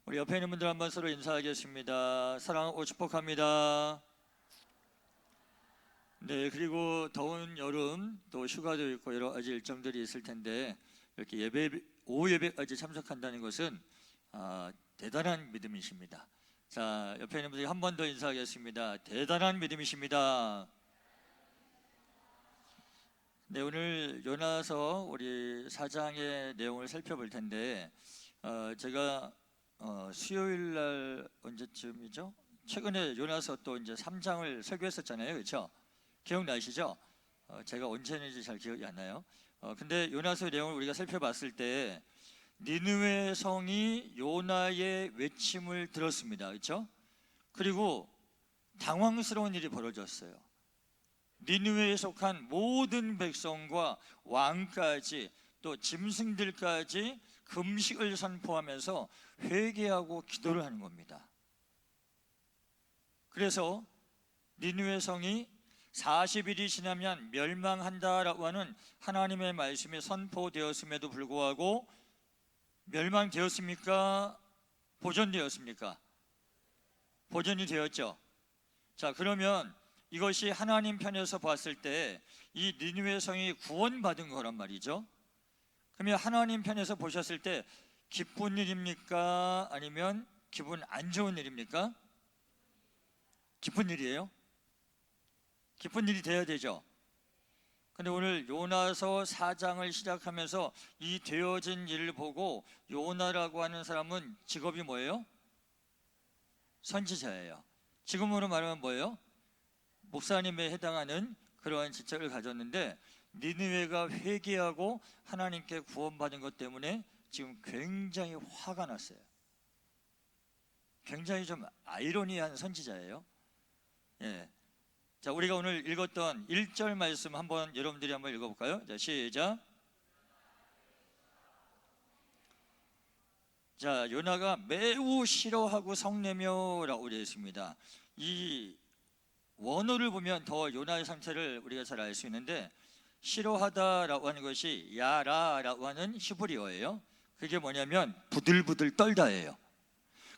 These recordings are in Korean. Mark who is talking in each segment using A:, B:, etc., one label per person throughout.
A: 우리 옆에 있는 분들 한번 서로 인사하겠습니다. 사랑하고 축복합니다. 네, 그리고 더운 여름 또 휴가도 있고 여러 가지 일정들이 있을 텐데 이렇게 오후 예배까지 참석한다는 것은 대단한 믿음이십니다. 자, 옆에 있는 분들 한 번 더 인사하겠습니다. 대단한 믿음이십니다. 네, 오늘 요나서 우리 4장의 내용을 살펴볼 텐데 제가 수요일 날 언제쯤이죠? 최근에 요나서 또 이제 3장을 설교했었잖아요, 그렇죠? 기억나시죠? 제가 언제 했는지 잘 기억이 안 나요. 근데 요나서의 내용을 우리가 살펴봤을 때 니느웨 성이 요나의 외침을 들었습니다, 그렇죠? 그리고 당황스러운 일이 벌어졌어요. 니느웨에 속한 모든 백성과 왕까지 또 짐승들까지 금식을 선포하면서 회개하고 기도를 하는 겁니다. 그래서 니느웨 성이 40일이 지나면 멸망한다라고 하는 하나님의 말씀이 선포되었음에도 불구하고 멸망되었습니까? 보존되었습니까? 보존이 되었죠. 자, 그러면 이것이 하나님 편에서 봤을 때 이 니느웨 성이 구원받은 거란 말이죠. 그러면 하나님 편에서 보셨을 때 기쁜 일입니까? 아니면 기분 안 좋은 일입니까? 기쁜 일이에요. 기쁜 일이 돼야 되죠. 근데 오늘 요나서 4장을 시작하면서 이 되어진 일을 보고 요나라고 하는 사람은 직업이 뭐예요? 선지자예요. 지금으로 말하면 뭐예요? 목사님에 해당하는 그러한 직책을 가졌는데 니느웨가 회개하고 하나님께 구원받은 것 때문에 지금 굉장히 화가 났어요. 굉장히 좀 아이러니한 선지자예요. 예. 자, 우리가 오늘 읽었던 1절 말씀 한번 여러분들이 한번 읽어볼까요? 자, 시작. 자, 요나가 매우 싫어하고 성내며라고 되어 있습니다. 이 원어를 보면 더 요나의 상태를 우리가 잘 알 수 있는데 싫어하다라고 하는 것이 야라라고 하는 히브리어예요. 그게 뭐냐면 부들부들 떨다예요.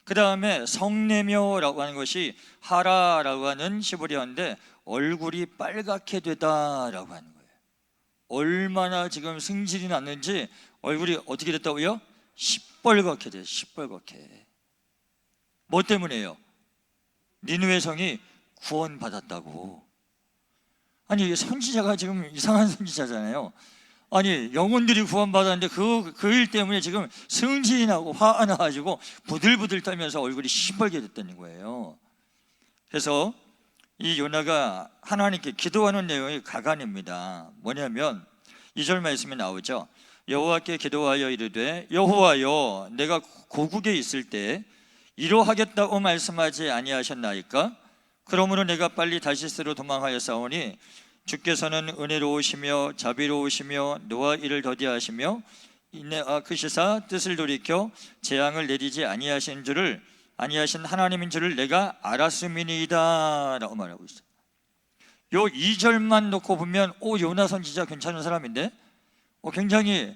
A: 그 다음에 성내며라고 하는 것이 하라라고 하는 히브리어인데 얼굴이 빨갛게 되다라고 하는 거예요. 얼마나 지금 승질이 났는지 얼굴이 어떻게 됐다고요? 시뻘겋게 돼요. 시뻘겋게. 뭐 때문에요? 니느웨 성이 구원받았다고. 아니, 선지자가 지금 이상한 선지자잖아요. 아니, 영혼들이 구원받았는데 그 일 때문에 지금 승질이 나고 화가 나가지고 부들부들 떨면서 얼굴이 시뻘게 됐다는 거예요. 그래서 이 요나가 하나님께 기도하는 내용이 가관입니다. 뭐냐면 2절 말씀이 나오죠. 여호와께 기도하여 이르되 여호와여, 내가 고국에 있을 때 이러하겠다고 말씀하지 아니하셨나이까? 그러므로 내가 빨리 다시스로 도망하였사오니 주께서는 은혜로우시며 자비로우시며 노아 이를 더디하시며 크시사 뜻을 돌이켜 재앙을 내리지 아니하신 하나님인 줄을 내가 알았음이니이다 라고 말하고 있어요. 요 2절만 놓고 보면 요나 선지자 괜찮은 사람인데 굉장히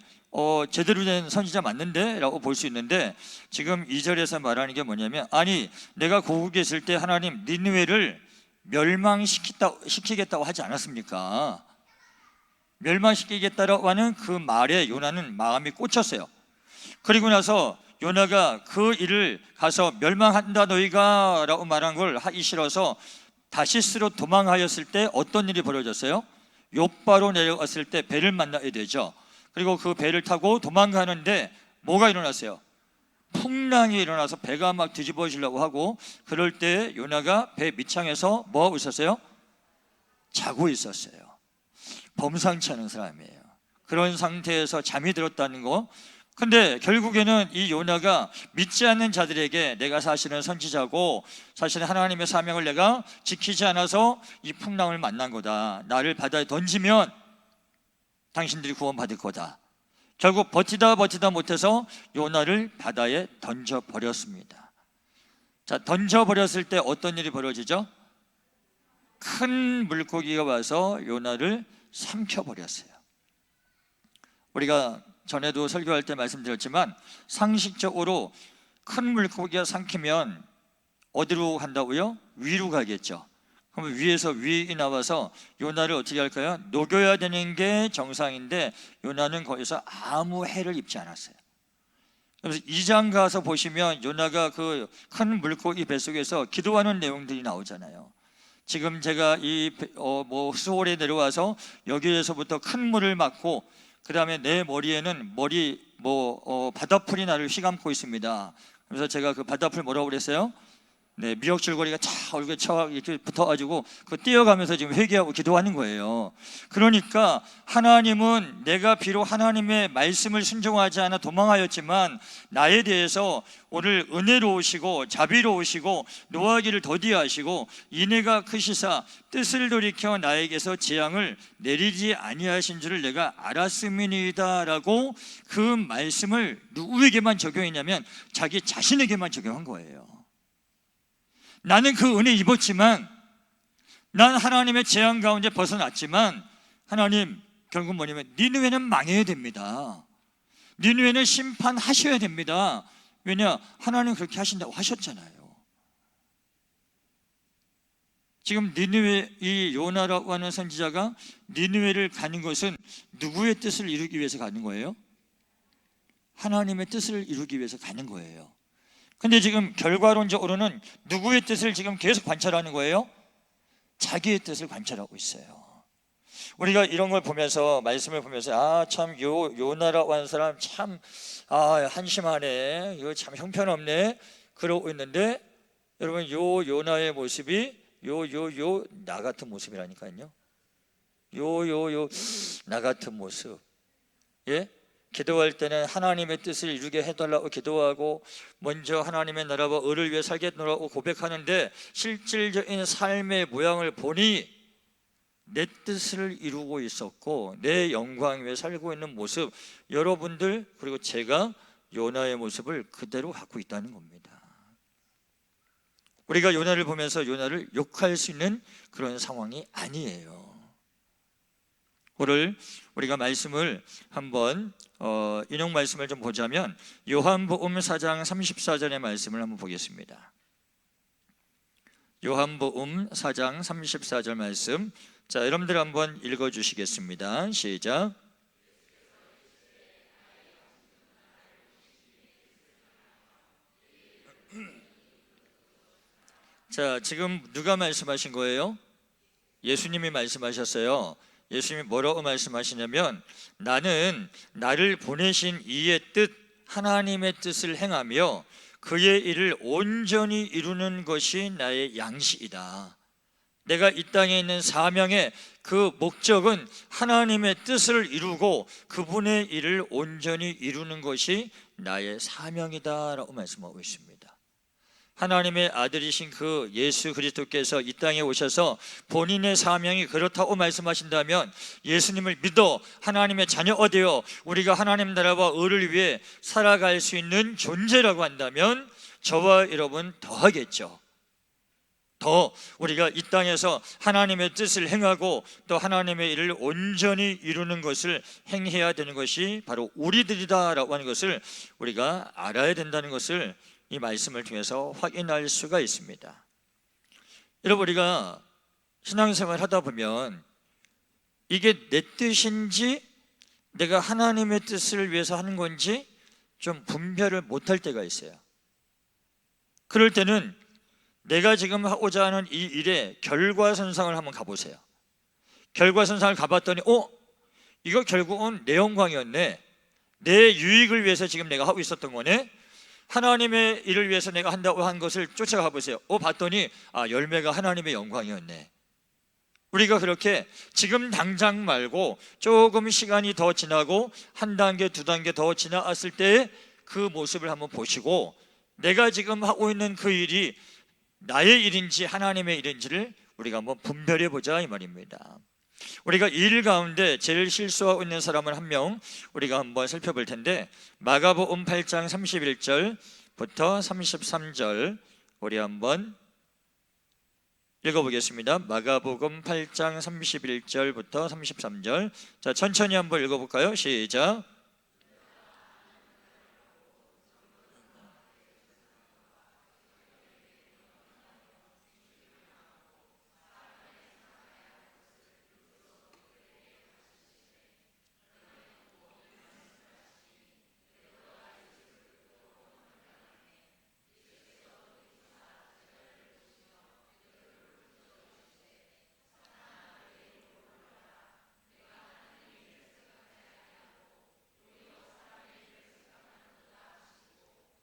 A: 제대로 된 선지자 맞는데? 라고 볼 수 있는데 지금 2절에서 말하는 게 뭐냐면 아니, 내가 고국에 있을 때 하나님 니느웨를 멸망시키겠다고 하지 않았습니까? 멸망시키겠다라고 하는 그 말에 요나는 마음이 꽂혔어요. 그리고 나서 요나가 그 일을 가서 멸망한다 너희가 라고 말한 걸 하기 싫어서 다시스로 도망하였을 때 어떤 일이 벌어졌어요? 욥바로 내려갔을 때 배를 만나야 되죠. 그리고 그 배를 타고 도망가는데 뭐가 일어났어요? 풍랑이 일어나서 배가 막 뒤집어지려고 하고 그럴 때 요나가 배 밑창에서 뭐하고 있었어요? 자고 있었어요. 범상치 않은 사람이에요. 그런 상태에서 잠이 들었다는 거. 근데 결국에는 이 요나가 믿지 않는 자들에게 내가 사실은 선지자고 사실은 하나님의 사명을 내가 지키지 않아서 이 풍랑을 만난 거다. 나를 바다에 던지면 당신들이 구원받을 거다. 결국 버티다 못해서 요나를 바다에 던져버렸습니다. 자, 던져버렸을 때 어떤 일이 벌어지죠? 큰 물고기가 와서 요나를 삼켜버렸어요. 우리가 전에도 설교할 때 말씀드렸지만 상식적으로 큰 물고기가 삼키면 어디로 간다고요? 위로 가겠죠. 그럼 위에서 위이 나와서 요나를 어떻게 할까요? 녹여야 되는 게 정상인데 요나는 거기서 아무 해를 입지 않았어요. 그래서 2장 가서 보시면 요나가 그 큰 물고기 뱃속에서 기도하는 내용들이 나오잖아요. 지금 제가 수월에 내려와서 여기에서부터 큰 물을 맞고 그 다음에 내 머리에는 바다풀이 나를 휘감고 있습니다. 그래서 제가 그 바다풀 뭐라고 그랬어요? 네, 미역줄거리가 차 얼굴에 쳐 이렇게 붙어가지고 그 뛰어가면서 지금 회개하고 기도하는 거예요. 그러니까 하나님은 내가 비록 하나님의 말씀을 순종하지 않아 도망하였지만 나에 대해서 오늘 은혜로우시고 자비로우시고 노하기를 더디하시고 인애가 크시사 뜻을 돌이켜 나에게서 재앙을 내리지 아니하신 줄을 내가 알았음이니이다라고 그 말씀을 누구에게만 적용했냐면 자기 자신에게만 적용한 거예요. 나는 그 은혜 입었지만, 난 하나님의 재앙 가운데 벗어났지만, 하나님 결국 뭐냐면 니느웨는 망해야 됩니다. 니느웨는 심판하셔야 됩니다. 왜냐? 하나님 그렇게 하신다고 하셨잖아요. 지금 니느웨, 이 요나라고 하는 선지자가 니느웨를 가는 것은 누구의 뜻을 이루기 위해서 가는 거예요? 하나님의 뜻을 이루기 위해서 가는 거예요. 근데 지금 결과론적으로는 누구의 뜻을 지금 계속 관찰하는 거예요? 자기의 뜻을 관찰하고 있어요. 우리가 이런 걸 보면서, 말씀을 보면서 참 요나라고 하는 사람 참 한심하네, 이거 참 형편없네 그러고 있는데, 여러분 요나의 모습이 나 같은 모습이라니까요. 나 같은 모습. 예? 기도할 때는 하나님의 뜻을 이루게 해달라고 기도하고 먼저 하나님의 나라와 의를 위해 살겠노라고 고백하는데 실질적인 삶의 모양을 보니 내 뜻을 이루고 있었고 내 영광 위해 살고 있는 모습, 여러분들 그리고 제가 요나의 모습을 그대로 갖고 있다는 겁니다. 우리가 요나를 보면서 요나를 욕할 수 있는 그런 상황이 아니에요. 오늘 우리가 말씀을 한번 인용 말씀을 좀 보자면 요한복음 4장 34절의 말씀을 한번 보겠습니다. 요한복음 4장 34절 말씀, 자, 여러분들 한번 읽어주시겠습니다. 시작. 자, 지금 누가 말씀하신 거예요? 예수님이 말씀하셨어요. 예수님이 뭐라고 말씀하시냐면 나는 나를 보내신 이의 뜻, 하나님의 뜻을 행하며 그의 일을 온전히 이루는 것이 나의 양식이다. 내가 이 땅에 있는 사명의 그 목적은 하나님의 뜻을 이루고 그분의 일을 온전히 이루는 것이 나의 사명이다 라고 말씀하고 있습니다. 하나님의 아들이신 그 예수 그리스도께서 이 땅에 오셔서 본인의 사명이 그렇다고 말씀하신다면 예수님을 믿어 하나님의 자녀가 되어 우리가 하나님 나라와 의를 위해 살아갈 수 있는 존재라고 한다면 저와 여러분 더 하겠죠. 더 우리가 이 땅에서 하나님의 뜻을 행하고 또 하나님의 일을 온전히 이루는 것을 행해야 되는 것이 바로 우리들이다라고 하는 것을 우리가 알아야 된다는 것을 이 말씀을 통해서 확인할 수가 있습니다. 여러분, 우리가 신앙생활 하다 보면 이게 내 뜻인지 내가 하나님의 뜻을 위해서 하는 건지 좀 분별을 못할 때가 있어요. 그럴 때는 내가 지금 하고자 하는 이 일의 결과선상을 한번 가보세요. 결과선상을 가봤더니 이거 결국은 내 영광이었네, 내 유익을 위해서 지금 내가 하고 있었던 거네, 하나님의 일을 위해서 내가 한다고 한 것을 쫓아가 보세요. 봤더니 열매가 하나님의 영광이었네. 우리가 그렇게 지금 당장 말고 조금 시간이 더 지나고 한 단계 두 단계 더 지나왔을 때의 그 모습을 한번 보시고 내가 지금 하고 있는 그 일이 나의 일인지 하나님의 일인지를 우리가 한번 분별해 보자 이 말입니다. 우리가 일 가운데 제일 실수하고 있는 사람을 한 명 우리가 한번 살펴볼 텐데, 마가복음 8장 31절부터 33절 우리 한번 읽어보겠습니다. 마가복음 8장 31절부터 33절. 자, 천천히 한번 읽어볼까요? 시작.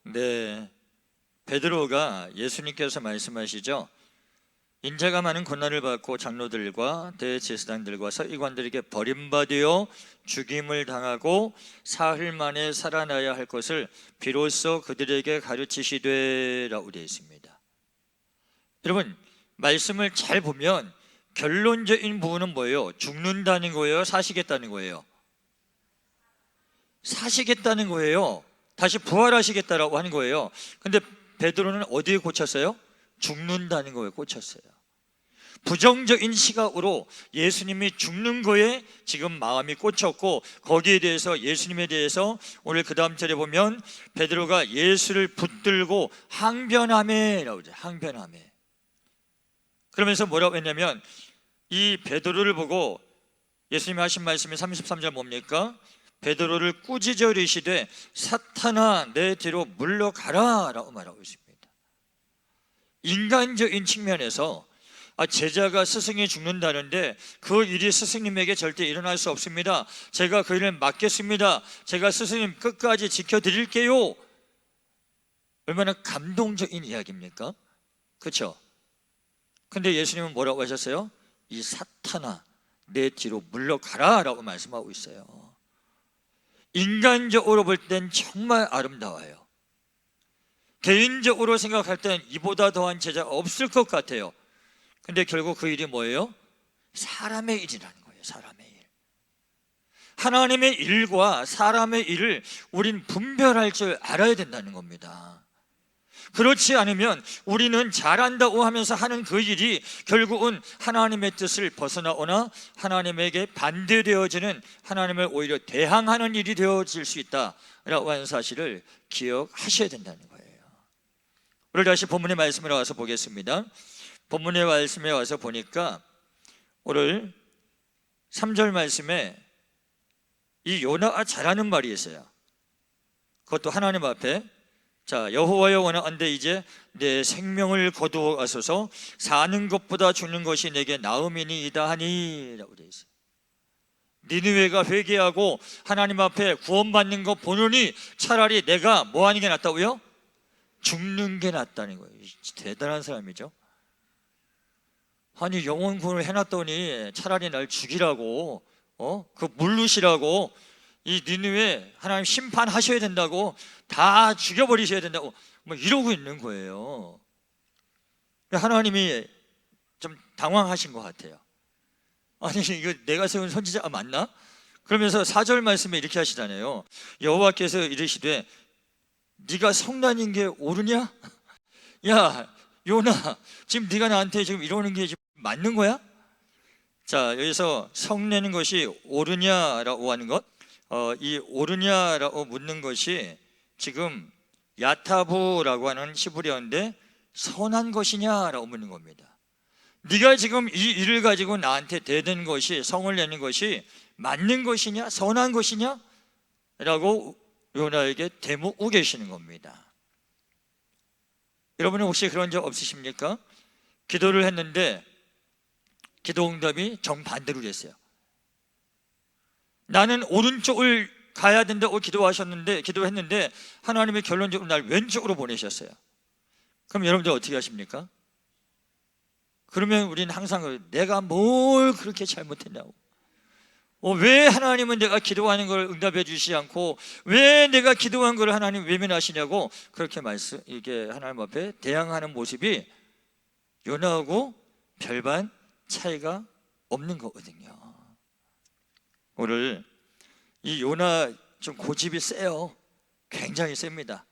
A: 네, 베드로가 예수님께서 말씀하시죠. 인자가 많은 고난을 받고 장로들과 대제사장들과 서기관들에게 버림받아 죽임을 당하고 사흘 만에 살아나야 할 것을 비로소 그들에게 가르치시되라고 되어 있습니다. 여러분, 말씀을 잘 보면 결론적인 부분은 뭐예요? 죽는다는 거예요? 사시겠다는 거예요? 사시겠다는 거예요. 다시 부활하시겠다라고 하는 거예요. 근데 베드로는 어디에 꽂혔어요? 죽는다는 거에 꽂혔어요. 부정적인 시각으로 예수님이 죽는 거에 지금 마음이 꽂혔고, 거기에 대해서 예수님에 대해서 오늘 그 다음 절에 보면 베드로가 예수를 붙들고 항변하매라고 하죠. 항변하매. 그러면서 뭐라고 했냐면, 이 베드로를 보고 예수님이 하신 말씀이 33절 뭡니까? 베드로를 꾸짖어 이르시되 사탄아 내 뒤로 물러가라 라고 말하고 있습니다. 인간적인 측면에서 제자가 스승이 죽는다는데 그 일이 스승님에게 절대 일어날 수 없습니다. 제가 그 일을 맡겠습니다. 제가 스승님 끝까지 지켜드릴게요. 얼마나 감동적인 이야기입니까? 그렇죠? 근데 예수님은 뭐라고 하셨어요? 이 사탄아 내 뒤로 물러가라 라고 말씀하고 있어요. 인간적으로 볼 땐 정말 아름다워요. 개인적으로 생각할 땐 이보다 더한 제자가 없을 것 같아요. 근데 결국 그 일이 뭐예요? 사람의 일이라는 거예요. 사람의 일. 하나님의 일과 사람의 일을 우린 분별할 줄 알아야 된다는 겁니다. 그렇지 않으면 우리는 잘한다고 하면서 하는 그 일이 결국은 하나님의 뜻을 벗어나거나 하나님에게 반대되어지는, 하나님을 오히려 대항하는 일이 되어질 수 있다라고 하는 사실을 기억하셔야 된다는 거예요. 오늘 다시 본문의 말씀으로 와서 보겠습니다. 본문의 말씀에 와서 보니까 오늘 3절 말씀에 이 요나가 잘하는 말이 있어요. 그것도 하나님 앞에, 자 여호와여 원하건대 이제 내 생명을 거두어 가소서 사는 것보다 죽는 것이 내게 나음이니이다 하니 라고 되어 있어요. 니느웨가 회개하고 하나님 앞에 구원받는 거 보느니 차라리 내가 뭐 하는 게 낫다고요? 죽는 게 낫다는 거예요. 대단한 사람이죠. 아니 영원 구원을 해놨더니 차라리 날 죽이라고, 그 물르시라고, 이 니느웨 하나님 심판하셔야 된다고, 다 죽여버리셔야 된다고 뭐 이러고 있는 거예요. 하나님이 좀 당황하신 것 같아요. 아니 이거 내가 세운 선지자가 맞나? 그러면서 4절 말씀에 이렇게 하시잖아요. 여호와께서 이르시되 네가 성난인 게 옳으냐? 야 요나, 지금 네가 나한테 지금 이러는 게 지금 맞는 거야? 자, 여기서 성내는 것이 옳으냐라고 하는 것, 이 옳으냐라고 묻는 것이 지금 야타부라고 하는 히브리어인데 선한 것이냐라고 묻는 겁니다. 네가 지금 이 일을 가지고 나한테 대든 것이, 성을 내는 것이 맞는 것이냐, 선한 것이냐? 라고 요나에게 대묻고 계시는 겁니다. 여러분은 혹시 그런 적 없으십니까? 기도를 했는데 기도 응답이 정반대로 됐어요. 나는 오른쪽을 가야 된다고 기도했는데 하나님이 결론적으로 날 왼쪽으로 보내셨어요. 그럼 여러분들 어떻게 하십니까? 그러면 우리는 항상 내가 뭘 그렇게 잘못했냐고, 왜 하나님은 내가 기도하는 걸 응답해 주시지 않고 왜 내가 기도한 걸 하나님 외면하시냐고, 그렇게 이게 하나님 앞에 대항하는 모습이 요나하고 별반 차이가 없는 거거든요. 오늘 이 요나 좀 고집이 세요. 굉장히 셉니다.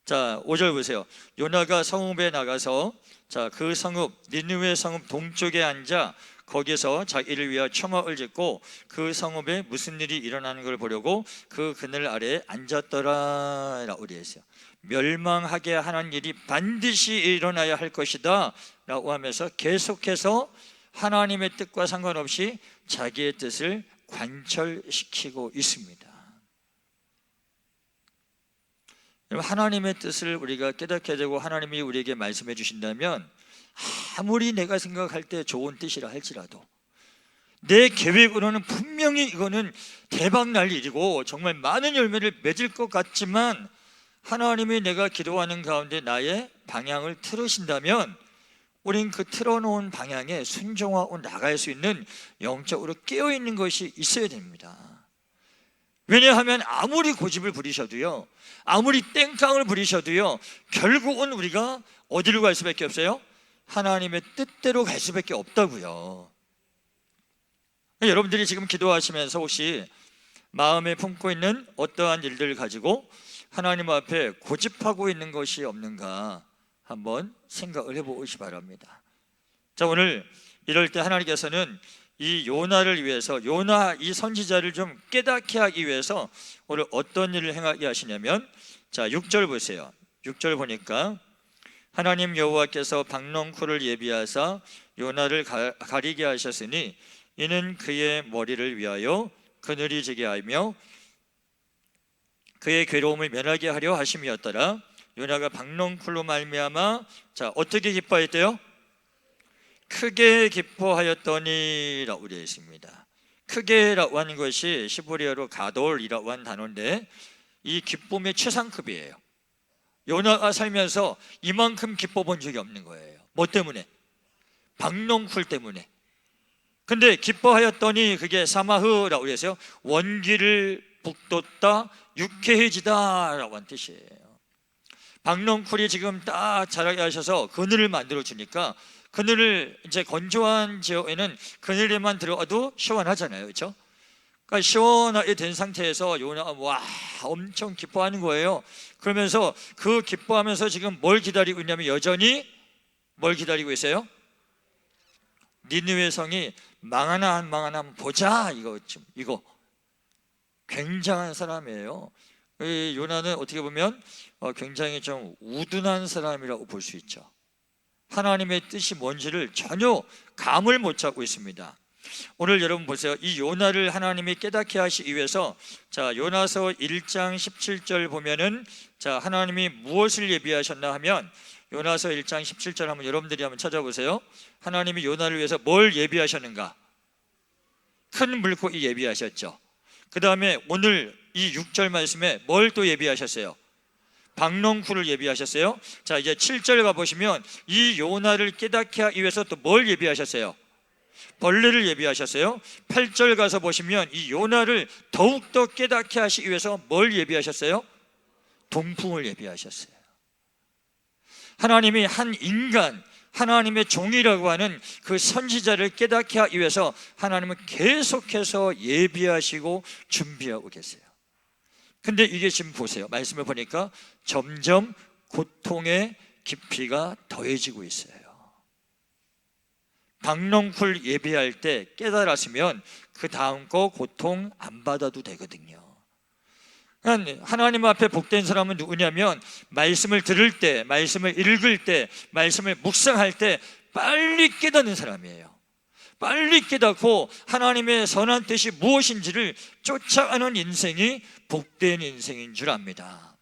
A: 자 5절 보세요. 요나가 성읍에 나가서 그 성읍 니느웨 성읍 동쪽에 앉아 거기서 자기를 위하여 초막을 짓고 그 성읍에 무슨 일이 일어나는 걸 보려고 그 그늘 아래에 앉았더라 라고 되어 있어요. 멸망하게 하는 일이 반드시 일어나야 할 것이다 라고 하면서 계속해서 하나님의 뜻과 상관없이 자기의 뜻을 관철시키고 있습니다. 하나님의 뜻을 우리가 깨닫게 되고 하나님이 우리에게 말씀해 주신다면, 아무리 내가 생각할 때 좋은 뜻이라 할지라도 내 계획으로는 분명히 이거는 대박 날 일이고 정말 많은 열매를 맺을 것 같지만 하나님이 내가 기도하는 가운데 나의 방향을 틀으신다면 우린 그 틀어놓은 방향에 순종하고 나갈 수 있는 영적으로 깨어있는 것이 있어야 됩니다. 왜냐하면 아무리 고집을 부리셔도요, 아무리 땡깡을 부리셔도요, 결국은 우리가 어디로 갈 수밖에 없어요? 하나님의 뜻대로 갈 수밖에 없다고요. 여러분들이 지금 기도하시면서 혹시 마음에 품고 있는 어떠한 일들을 가지고 하나님 앞에 고집하고 있는 것이 없는가 한번 생각을 해보시 바랍니다. 자, 오늘 이럴 때 하나님께서는 이 요나를 위해서, 요나 이 선지자를 좀 깨닫게 하기 위해서 오늘 어떤 일을 행하게 하시냐면, 자 6절 보세요. 6절 보니까 하나님 여호와께서 박넝쿨을 예비하사 요나를 가리게 하셨으니 이는 그의 머리를 위하여 그늘이 지게 하며 그의 괴로움을 면하게 하려 하심이었더라. 요나가 박넝쿨로 말미암아 자 어떻게 기뻐했대요? 크게 기뻐하였더니라고 되어 있습니다. 크게라고 하는 것이 시브리어로 가돌이라고 하는 단어인데 이 기쁨의 최상급이에요. 요나가 살면서 이만큼 기뻐 본 적이 없는 거예요. 뭐 때문에? 박넝쿨 때문에. 근데 기뻐하였더니 그게 사마흐라고 해서 원기를 북돋다 유쾌해지다 라고 하는 뜻이에요. 박넝쿨이 지금 딱 자라게 하셔서 그늘을 만들어 주니까, 그늘을 이제 건조한 지역에는 그늘에만 들어가도 시원하잖아요, 그렇죠? 그러니까 시원하게 된 상태에서 요나가 와 엄청 기뻐하는 거예요. 그러면서 그 기뻐하면서 지금 뭘 기다리고 있냐면 여전히 뭘 기다리고 있어요? 니느웨 성이 망하나 안 망하나 한번 보자. 이거 굉장한 사람이에요. 이 요나는 어떻게 보면 굉장히 좀 우둔한 사람이라고 볼 수 있죠. 하나님의 뜻이 뭔지를 전혀 감을 못 잡고 있습니다. 오늘 여러분 보세요. 이 요나를 하나님이 깨닫게 하시기 위해서 자 요나서 1장 17절 보면은 자 하나님이 무엇을 예비하셨나 하면 요나서 1장 17절 한번 여러분들이 한번 찾아보세요. 하나님이 요나를 위해서 뭘 예비하셨는가? 큰 물고기 예비하셨죠. 그 다음에 오늘 이 6절 말씀에 뭘 또 예비하셨어요? 박넝쿨을 예비하셨어요. 자 이제 7절 가보시면 이 요나를 깨닫게 하기 위해서 또 뭘 예비하셨어요? 벌레를 예비하셨어요. 8절 가서 보시면 이 요나를 더욱더 깨닫게 하시기 위해서 뭘 예비하셨어요? 동풍을 예비하셨어요. 하나님이 한 인간, 하나님의 종이라고 하는 그 선지자를 깨닫게 하기 위해서 하나님은 계속해서 예비하시고 준비하고 계세요. 근데 이게 지금 보세요. 말씀을 보니까 점점 고통의 깊이가 더해지고 있어요. 박넝쿨 예비할 때 깨달았으면 그 다음 거 고통 안 받아도 되거든요. 하나님 앞에 복된 사람은 누구냐면 말씀을 들을 때, 말씀을 읽을 때, 말씀을 묵상할 때 빨리 깨닫는 사람이에요. 빨리 깨닫고 하나님의 선한 뜻이 무엇인지를 쫓아가는 인생이 복된 인생인 줄 압니다.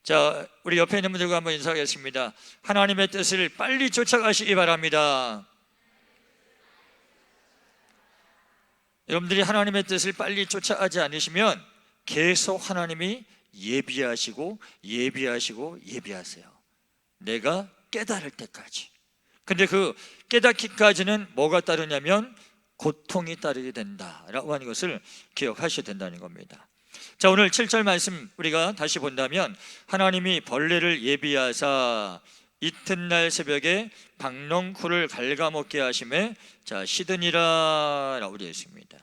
A: 자, 우리 옆에 있는 분들과 한번 인사하겠습니다. 하나님의 뜻을 빨리 쫓아가시기 바랍니다. 여러분들이 하나님의 뜻을 빨리 쫓아가지 않으시면 계속 하나님이 예비하시고 예비하세요. 내가 깨달을 때까지. 근데 그 깨닫기까지는 뭐가 따르냐면 고통이 따르게 된다라고 하는 것을 기억하셔야 된다는 겁니다. 자, 오늘 7절 말씀 우리가 다시 본다면 하나님이 벌레를 예비하사 이튿날 새벽에 박넝쿨을 갉아먹게 하심에 자 시드니라 라고 되어 있습니다.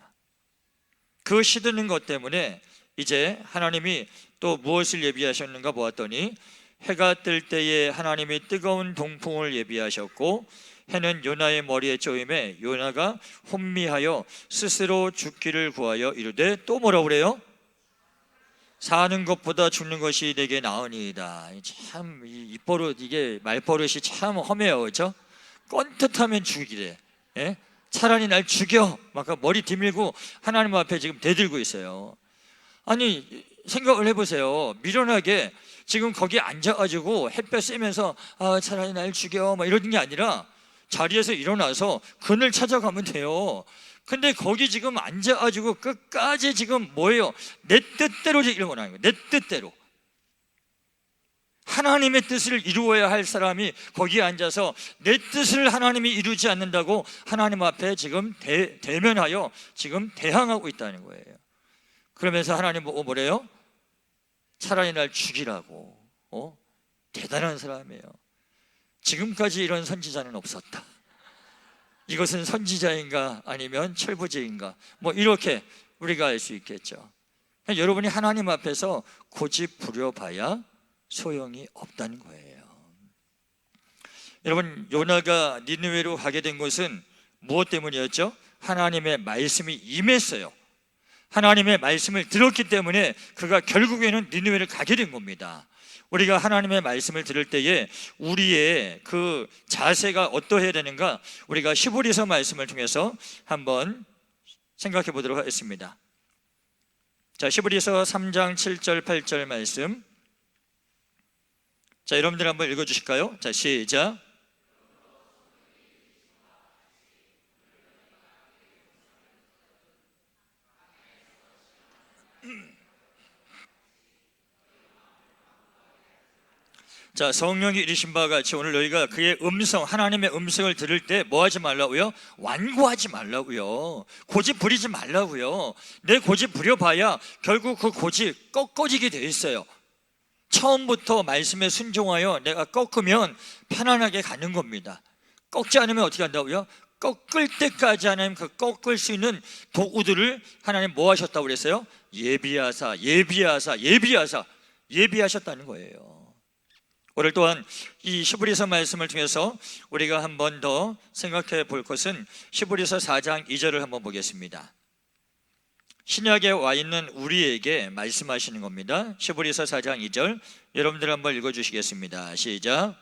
A: 그 시드는 것 때문에 이제 하나님이 또 무엇을 예비하셨는가 보았더니 해가 뜰 때에 하나님이 뜨거운 동풍을 예비하셨고 해는 요나의 머리에 쪼임에 요나가 혼미하여 스스로 죽기를 구하여 이르되 또 뭐라고 그래요? 사는 것보다 죽는 것이 내게 나으니이다. 참 입버릇 이게 말버릇이 참 험해요, 그렇죠? 꼰뜻하면 죽이래. 예? 차라리 날 죽여. 막 머리 디밀고 하나님 앞에 지금 대들고 있어요. 아니 생각을 해보세요. 미련하게 지금 거기 앉아가지고 햇볕 쐬면서 차라리 날 죽여 막 이러는 게 아니라 자리에서 일어나서 그늘 찾아가면 돼요. 근데 거기 지금 앉아가지고 끝까지 지금 뭐예요? 내 뜻대로 지금 일어나는 거예요. 내 뜻대로. 하나님의 뜻을 이루어야 할 사람이 거기에 앉아서 내 뜻을 하나님이 이루지 않는다고 하나님 앞에 지금 대면하여 지금 대항하고 있다는 거예요. 그러면서 하나님 뭐래요? 차라리 날 죽이라고. 대단한 사람이에요. 지금까지 이런 선지자는 없었다. 이것은 선지자인가 아니면 철부지인가, 뭐 이렇게 우리가 알 수 있겠죠. 여러분이 하나님 앞에서 고집 부려봐야 소용이 없다는 거예요. 여러분, 요나가 니느웨로 가게 된 것은 무엇 때문이었죠? 하나님의 말씀이 임했어요. 하나님의 말씀을 들었기 때문에 그가 결국에는 니느웨를 가게 된 겁니다. 우리가 하나님의 말씀을 들을 때에 우리의 그 자세가 어떠해야 되는가, 우리가 히브리서 말씀을 통해서 한번 생각해 보도록 하겠습니다. 자, 히브리서 3장 7절 8절 말씀. 자, 여러분들 한번 읽어주실까요? 자, 시작. 자, 성령이 이르신 바와 같이 오늘 너희가 그의 음성, 하나님의 음성을 들을 때 뭐 하지 말라고요? 완고하지 말라고요. 고집 부리지 말라고요. 내 고집 부려봐야 결국 그 고집 꺾어지게 돼 있어요. 처음부터 말씀에 순종하여 내가 꺾으면 편안하게 가는 겁니다. 꺾지 않으면 어떻게 한다고요? 꺾을 때까지 하나님 그 꺾을 수 있는 도구들을 하나님 뭐 하셨다고 그랬어요? 예비하셨다는 거예요. 오늘 또한 이 히브리서 말씀을 통해서 우리가 한 번 더 생각해 볼 것은 히브리서 4장 2절을 한번 보겠습니다. 신약에 와 있는 우리에게 말씀하시는 겁니다. 히브리서 4장 2절 여러분들 한번 읽어주시겠습니다. 시작.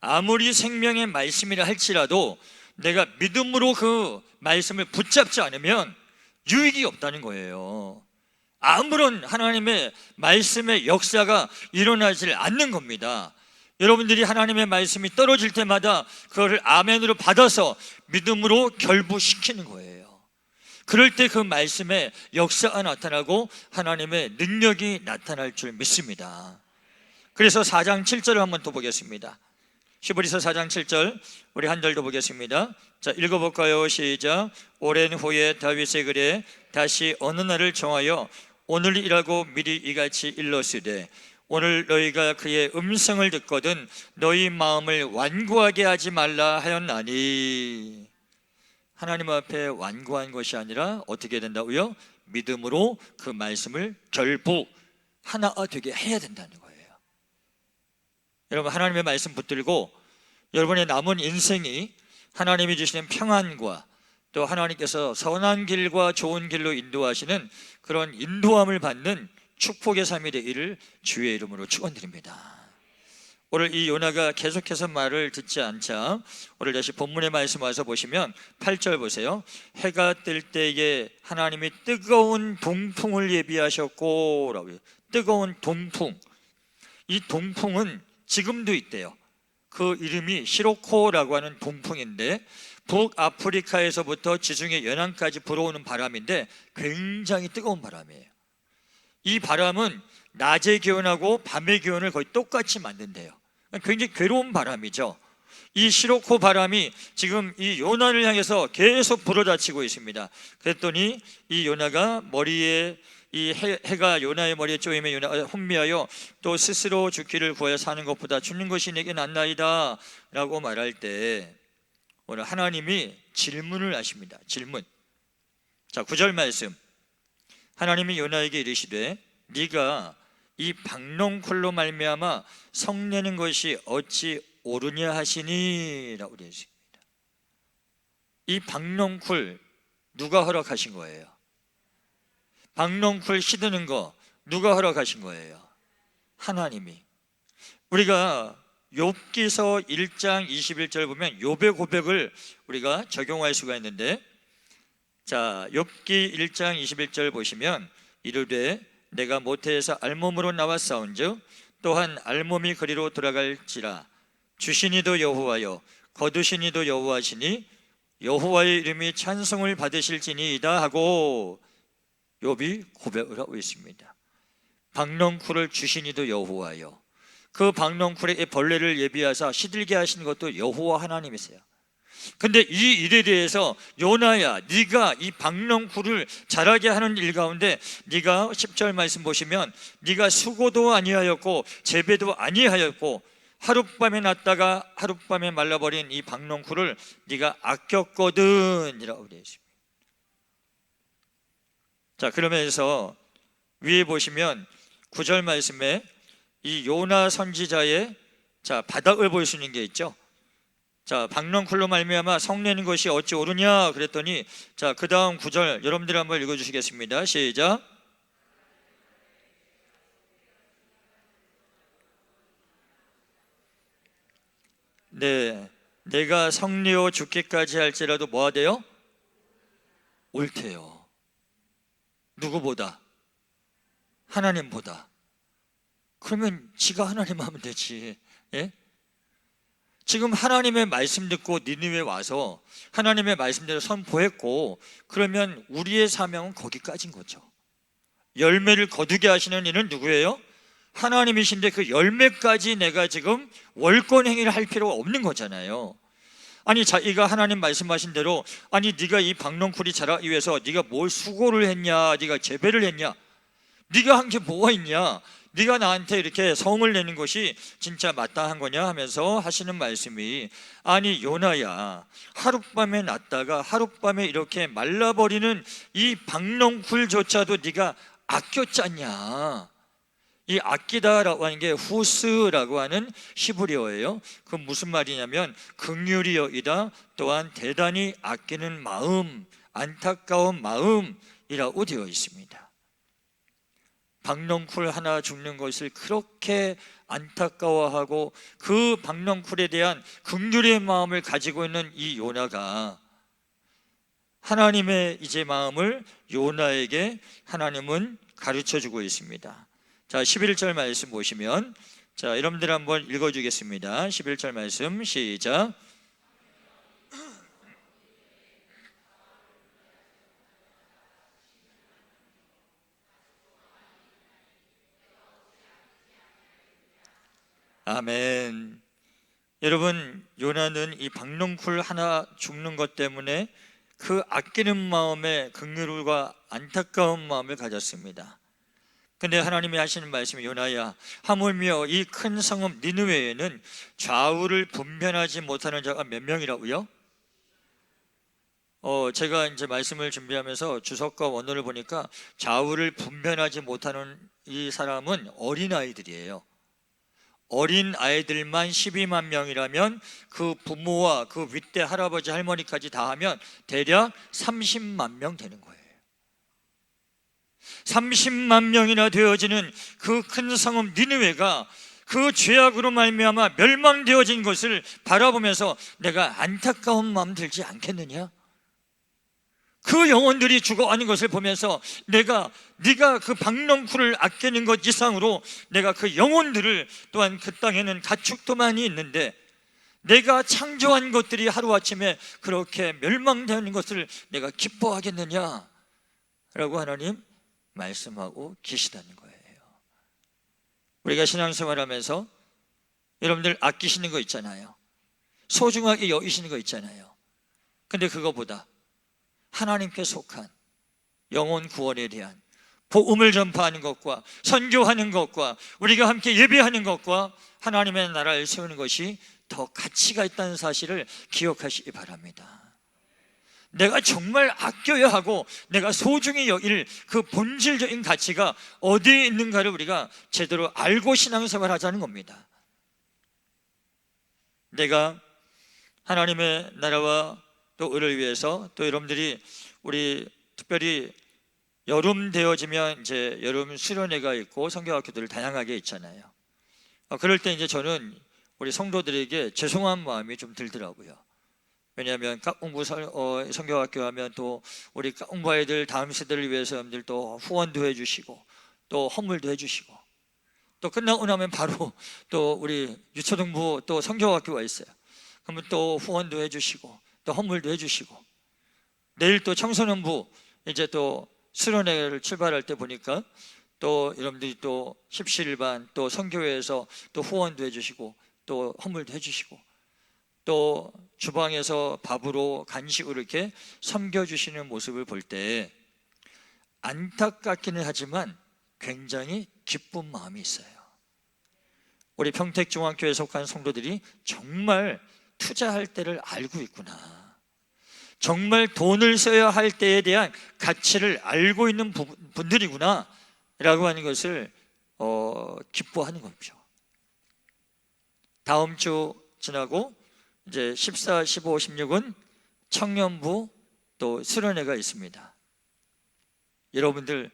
A: 아무리 생명의 말씀이라 할지라도 내가 믿음으로 그 말씀을 붙잡지 않으면 유익이 없다는 거예요. 아무런 하나님의 말씀의 역사가 일어나질 않는 겁니다. 여러분들이 하나님의 말씀이 떨어질 때마다 그거를 아멘으로 받아서 믿음으로 결부시키는 거예요. 그럴 때 그 말씀의 역사가 나타나고 하나님의 능력이 나타날 줄 믿습니다. 그래서 4장 7절을 한번 또 보겠습니다. 히브리서 4장 7절 우리 한 절도 보겠습니다. 자, 읽어볼까요? 시작. 오랜 후에 다윗의 글에 다시 어느 날을 정하여 오늘이라고 미리 이같이 일렀으되 오늘 너희가 그의 음성을 듣거든 너희 마음을 완고하게 하지 말라 하였나니. 하나님 앞에 완고한 것이 아니라 어떻게 된다고요? 믿음으로 그 말씀을 결부 하나가 되게 해야 된다는 거예요. 여러분, 하나님의 말씀 붙들고 여러분의 남은 인생이 하나님이 주시는 평안과 또 하나님께서 선한 길과 좋은 길로 인도하시는 그런 인도함을 받는 축복의 삶이 되기를 주의 이름으로 축원드립니다. 오늘 이 요나가 계속해서 말을 듣지 않자 오늘 다시 본문의 말씀 와서 보시면 8절 보세요. 해가 뜰 때에 하나님이 뜨거운 동풍을 예비하셨고 라고요. 뜨거운 동풍. 이 동풍은 지금도 있대요. 그 이름이 시로코라고 하는 동풍인데 북아프리카에서부터 지중해 연안까지 불어오는 바람인데 굉장히 뜨거운 바람이에요. 이 바람은 낮의 기온하고 밤의 기온을 거의 똑같이 만든대요. 굉장히 괴로운 바람이죠. 이 시로코 바람이 지금 이 요나를 향해서 계속 불어닥치고 있습니다. 그랬더니 이 요나가 머리에 이 해가 요나의 머리에 쪼이면 요나가 혼미하여 또 스스로 죽기를 구하여 사는 것보다 죽는 것이 내게 낫나이다 라고 말할 때 오늘 하나님이 질문을 하십니다. 질문. 자, 9절 말씀. 하나님이 요나에게 이르시되 네가 이 박농쿨로 말미암아 성내는 것이 어찌 옳으냐 하시니 라고 되어 있습니다. 이 박농쿨 누가 허락하신 거예요? 박농쿨 시드는 거 누가 허락하신 거예요? 하나님이. 우리가 욥기서 1장 21절 보면 욥의 고백을 우리가 적용할 수가 있는데, 자, 욥기 1장 21절 보시면 이르되 내가 모태에서 알몸으로 나왔사온즉 또한 알몸이 그리로 돌아갈지라 주신 이도 여호와여 거두신 이도 여호와시니 여호와의 이름이 찬송을 받으실지니이다 하고 욥이 고백을 하고 있습니다. 박넝쿨을 주신 이도 여호와요. 그 박넝쿨의 벌레를 예비하사 시들게 하신 것도 여호와 하나님이세요. 근데 이 일에 대해서 요나야, 네가 이 박넝쿨을 자라게 하는 일 가운데 네가 10절 말씀 보시면 네가 수고도 아니하였고 재배도 아니하였고 하룻밤에 났다가 하룻밤에 말라버린 이 박넝쿨을 네가 아꼈거든 이라고 되어 있습니다. 자, 그러면서 위에 보시면 9절 말씀에 이 요나 선지자의 바닥을 볼 수 있는 게 있죠. 자, 박넝쿨로 말미암아 성내는 것이 어찌 옳으냐 그랬더니 그 다음 9절 여러분들 한번 읽어주시겠습니다. 시작. 네, 내가 성내어 죽기까지 할지라도 뭐 하대요? 옳대요. 누구보다? 하나님보다. 그러면 지가 하나님 하면 되지. 예? 지금 하나님의 말씀 듣고 니느웨 와서 하나님의 말씀대로 선포했고, 그러면 우리의 사명은 거기까지인 거죠. 열매를 거두게 하시는 이는 누구예요? 하나님이신데 그 열매까지 내가 지금 월권 행위를 할 필요가 없는 거잖아요. 아니, 자기가 하나님 말씀하신 대로, 아니 네가 이 박넝쿨이 자라기 위해서 네가 뭘 수고를 했냐, 네가 재배를 했냐, 네가 한 게 뭐가 있냐, 네가 나한테 이렇게 성을 내는 것이 진짜 마땅한 거냐 하면서 하시는 말씀이, 아니 요나야, 하룻밤에 났다가 하룻밤에 이렇게 말라버리는 이 박넝쿨조차도 네가 아꼈잖냐. 이 아끼다라고 하는 게 후스라고 하는 히브리어예요. 그 무슨 말이냐면 긍휼히 여기다, 또한 대단히 아끼는 마음, 안타까운 마음이라고 되어 있습니다. 박넝쿨 하나 죽는 것을 그렇게 안타까워하고 그 박넝쿨에 대한 긍휼의 마음을 가지고 있는 이 요나가, 하나님의 이제 마음을 요나에게 하나님은 가르쳐주고 있습니다. 자, 11절 말씀 보시면, 자, 여러분들 한번 읽어주겠습니다. 11절 말씀 시작. 아멘. 여러분, 요나는 이 박넝쿨 하나 죽는 것 때문에 그 아끼는 마음에 긍휼과 안타까운 마음을 가졌습니다. 근데 하나님이 하시는 말씀이, 요나야, 하물며 이 큰 성읍 니느웨에는 좌우를 분별하지 못하는 자가 몇 명이라고요? 제가 이제 말씀을 준비하면서 주석과 원어를 보니까 좌우를 분별하지 못하는 이 사람은 어린아이들이에요. 어린 아이들만 12만 명이라면 그 부모와 그 윗대 할아버지 할머니까지 다 하면 대략 30만 명 되는 거예요. 30만 명이나 되어지는 그 큰 성읍 니느웨가 그 죄악으로 말미암아 멸망되어진 것을 바라보면서 내가 안타까운 마음 들지 않겠느냐? 그 영혼들이 죽어가는 것을 보면서 네가 그 박넝쿨을 아끼는 것 이상으로 내가 그 영혼들을, 또한 그 땅에는 가축도 많이 있는데 내가 창조한 것들이 하루아침에 그렇게 멸망되는 것을 내가 기뻐하겠느냐 라고 하나님 말씀하고 계시다는 거예요. 우리가 신앙생활하면서 여러분들 아끼시는 거 있잖아요. 소중하게 여기시는 거 있잖아요. 근데 그거보다 하나님께 속한 영혼 구원에 대한 복음을 전파하는 것과 선교하는 것과 우리가 함께 예배하는 것과 하나님의 나라를 세우는 것이 더 가치가 있다는 사실을 기억하시기 바랍니다. 내가 정말 아껴야 하고 내가 소중히 여길 그 본질적인 가치가 어디에 있는가를 우리가 제대로 알고 신앙생활 하자는 겁니다. 내가 하나님의 나라와 또 의를 위해서, 또 여러분들이 우리 특별히 여름 되어지면 이제 여름 수련회가 있고 성경학교들 다양하게 있잖아요. 그럴 때 이제 저는 우리 성도들에게 죄송한 마음이 좀 들더라고요. 왜냐하면 깍공부 성경학교 하면 또 우리 깍공부 아이들 다음 세대를 위해서 여러분들 또 후원도 해주시고 또 헌물도 해주시고, 또 끝나고 나면 바로 또 우리 유초등부 또 성경학교가 있어요. 그러면 또 후원도 해주시고 또 헌물도 해주시고, 내일 또 청소년부 이제 또 수련회를 출발할 때 보니까 또 여러분들이 또 십시일반 또 선교회에서 또 후원도 해주시고 또 헌물도 해주시고 또 주방에서 밥으로 간식으로 이렇게 섬겨주시는 모습을 볼 때 안타깝기는 하지만 굉장히 기쁜 마음이 있어요. 우리 평택중앙교회에 속한 성도들이 정말 투자할 때를 알고 있구나, 정말 돈을 써야 할 때에 대한 가치를 알고 있는 분들이구나 라고 하는 것을 기뻐하는 거죠. 다음 주 지나고 이제 14, 15, 16은 청년부 또 수련회가 있습니다. 여러분들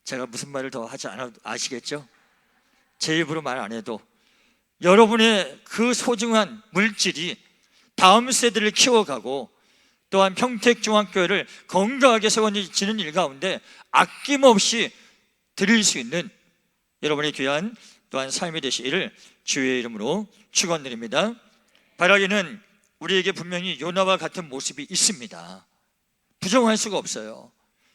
A: 제가 무슨 말을 더 하지 않아도 아시겠죠? 제 입으로 말 안 해도 여러분의 그 소중한 물질이 다음 세대를 키워가고 또한 평택중앙교회를 건강하게 세워지는 일 가운데 아낌없이 드릴 수 있는 여러분의 귀한 또한 삶이 되시기를 주의 이름으로 축원드립니다. 바라기는 우리에게 분명히 요나와 같은 모습이 있습니다. 부정할 수가 없어요.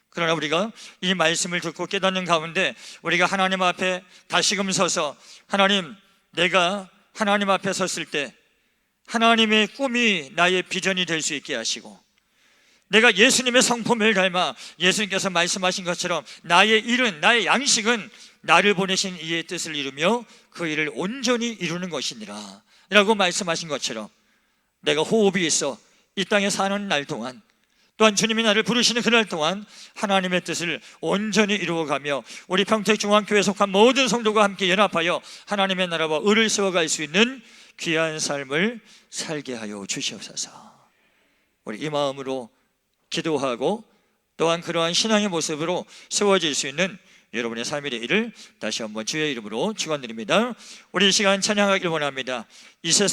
A: 그러나 우리가 이 말씀을 듣고 깨닫는 가운데 우리가 하나님 앞에 다시금 서서, 하나님, 내가 하나님 앞에 섰을 때 하나님의 꿈이 나의 비전이 될 수 있게 하시고, 내가 예수님의 성품을 닮아 예수님께서 말씀하신 것처럼 나의 일은, 나의 양식은 나를 보내신 이의 뜻을 이루며 그 일을 온전히 이루는 것이니라 라고 말씀하신 것처럼, 내가 호흡이 있어 이 땅에 사는 날 동안, 또한 주님이 나를 부르시는 그날 동안 하나님의 뜻을 온전히 이루어가며 우리 평택중앙교회에 속한 모든 성도가 함께 연합하여 하나님의 나라와 의를 세워갈 수 있는 귀한 삶을 살게 하여 주시옵소서. 우리 이 마음으로 기도하고 또한 그러한 신앙의 모습으로 세워질 수 있는 여러분의 삶이 되기를 다시 한번 주의 이름으로 축원드립니다. 우리 이 시간 찬양하기를 원합니다. 이 세상